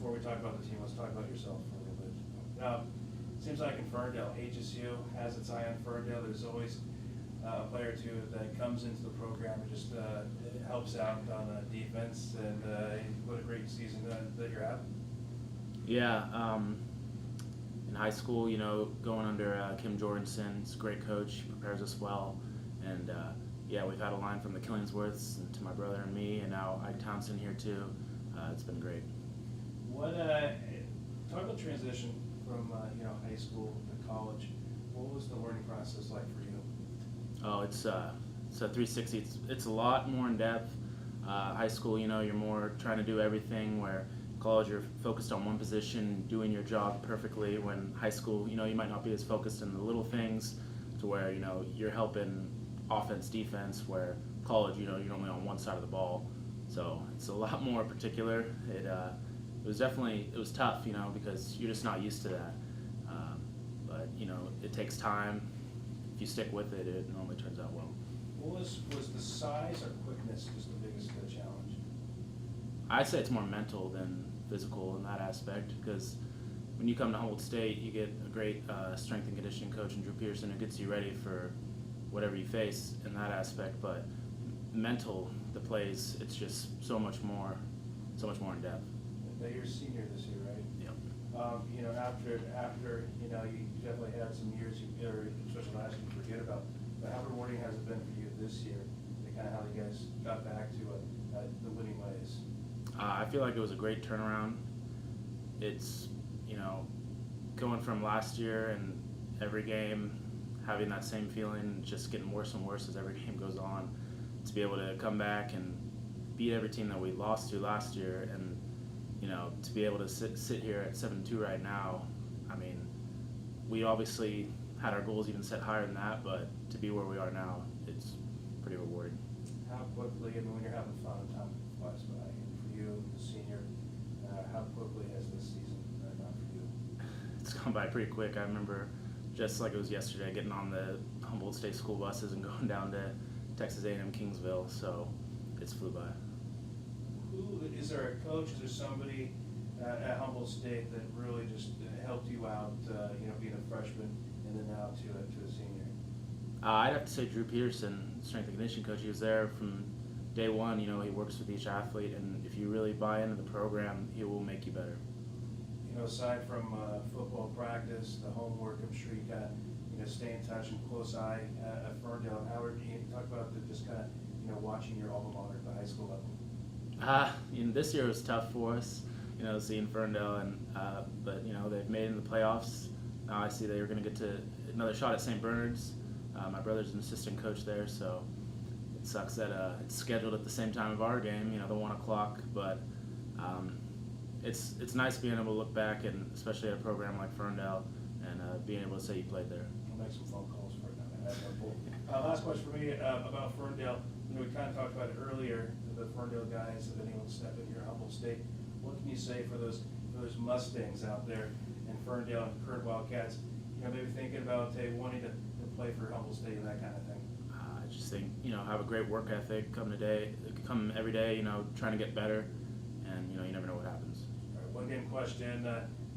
before we talk about the team, let's talk about yourself for a little bit. Now, it seems like in Ferndale, HSU has its eye on Ferndale. There's always a player or two that comes into the program and just helps out on defense. And what a great season that you're having. Yeah, in high school, going under Kim Jorgensen, he's a great coach. He prepares us well. And yeah, we've had a line from the Killingsworths and to my brother and me, and now Ike Townsend here too. It's been great. What talk about transition from high school to college? What was the learning process like for you? Oh, it's a 360. It's a lot more in depth. High school, you're more trying to do everything, where college you're focused on one position, doing your job perfectly. When high school, you might not be as focused in the little things, to where you're helping offense, defense. Where college, you're only on one side of the ball, so it's a lot more particular. It was tough, because you're just not used to that. But it takes time. If you stick with it, it normally turns out well. Was the size or quickness just the biggest challenge? I'd say it's more mental than physical in that aspect, because when you come to Humboldt State, you get a great strength and conditioning coach in Drew Pearson who gets you ready for whatever you face in that aspect. But mental, the plays, it's just so much more in depth. But you're a senior this year, right? Yep. After you definitely had some years, especially last year, you forget about. But how rewarding has it been for you this year? Kind of how you guys got back to the winning ways. I feel like it was a great turnaround. It's going from last year and every game having that same feeling, just getting worse and worse as every game goes on. To be able to come back and beat every team that we lost to last year, and to be able to sit here at 7-2 right now. I mean, we obviously had our goals even set higher than that, but to be where we are now, it's pretty rewarding. How quickly, when you're having fun, time flies by, and for you, the senior, how quickly has this season gone for you? It's gone by pretty quick. I remember just like it was yesterday, getting on the Humboldt State school buses and going down to Texas A&M Kingsville, so it's flew by. Is there a coach, is there somebody at Humboldt State that really just helped you out, being a freshman and then now to a senior? I'd have to say Drew Pearson, strength and conditioning coach. He was there from day one. He works with each athlete, and if you really buy into the program, he will make you better. Aside from football practice, the homework, I'm sure you got stay in touch and close eye at Ferndale. And Howard, you talk about just kind of watching your alma mater at the high school level. This year was tough for us, seeing Ferndale, and but they've made it in the playoffs. Now I see they're going to get to another shot at St. Bernard's. My brother's an assistant coach there, so it sucks that it's scheduled at the same time of our game, the 1 o'clock. But it's nice being able to look back, and especially at a program like Ferndale, and being able to say you played there. I'll make some phone calls for it. Last question for me about Ferndale. We kind of talked about it earlier. The Ferndale guys have been able to step in here at Humboldt State. What can you say for those Mustangs out there in Ferndale and current Wildcats? Maybe thinking about wanting to play for Humboldt State and that kind of thing. I just think have a great work ethic. Come every day. Trying to get better, and you never know what happens. All right, one game question.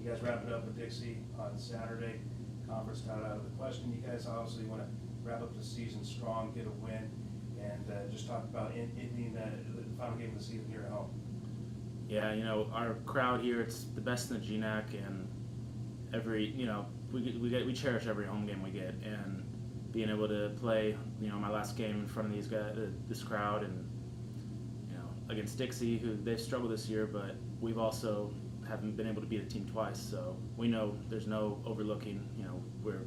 You guys wrap it up with Dixie on Saturday. Conference title out of the question. You guys obviously want to wrap up the season strong, get a win, and just talk about ending the final game of the season here at home. Yeah, our crowd here, it's the best in the GNAC, and we cherish every home game we get, and being able to play my last game in front of these guys, this crowd, and against Dixie, who they've struggled this year, but we've also haven't been able to beat a team twice, so we know there's no overlooking. We're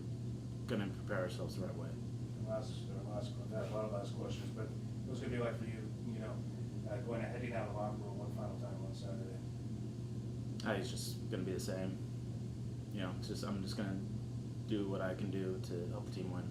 going to prepare ourselves the right way. A lot of last questions, but what's going to be like for you? Heading out of the locker room one final time on Saturday. It's just going to be the same. I'm just going to do what I can do to help the team win.